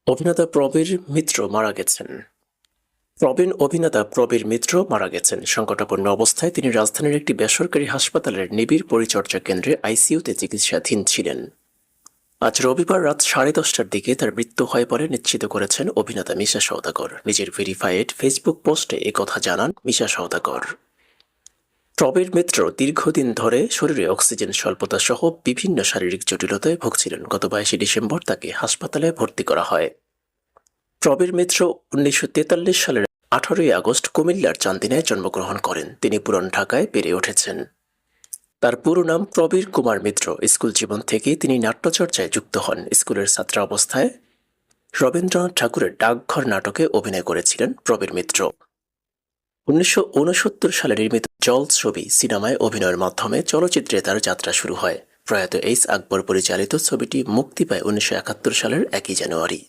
অভিনেতা প্রবীর মিত্র মারা গেছেন। প্রবীণ অভিনেতা প্রবীর মিত্র মারা গেছেন। সংকটাপন্ন অবস্থায় তিনি রাজধানীর একটি বেসরকারি হাসপাতালের নিবিড় পরিচর্যা কেন্দ্রে আইসিইউতে চিকিৎসাধীন ছিলেন। আজ রবিবার রাত 10:30টার দিকে তার মৃত্যু হয় বলে নিশ্চিত করেছেন অভিনেতা মিশা সওদাগর। নিজের ভেরিফাইড ফেসবুক পোস্টে একথা জানান মিশা সওদাগর। প্রবীর মিত্র দীর্ঘদিন ধরে শরীরে অক্সিজেন স্বল্পতা সহ বিভিন্ন শারীরিক জটিলতায় ভুগছিলেন। গত 22 ডিসেম্বর তাকে হাসপাতালে ভর্তি করা হয়। প্রবীর মিত্র 1943 সালের 18 আগস্ট কুমিল্লার চান্দিনায় জন্মগ্রহণ করেন। তিনি পুরান ঢাকায় বেড়ে উঠেছেন। তার পুরো নাম প্রবীর কুমার মিত্র। স্কুল জীবন থেকেই তিনি নাট্যচর্চায় যুক্ত হন। স্কুলের ছাত্রাবস্থায় রবীন্দ্রনাথ ঠাকুরের ডাকঘর নাটকে অভিনয় করেছিলেন প্রবীর মিত্র। 1969 সালে নির্মিত জল ছবি সিনেমায় অভিনয়ের মাধ্যমে চলচ্চিত্রে তার যাত্রা শুরু হয়। প্রয়াত এইচ আকবর পরিচালিত ছবিটি মুক্তি পায় 1971 সালের 1 জানুয়ারি।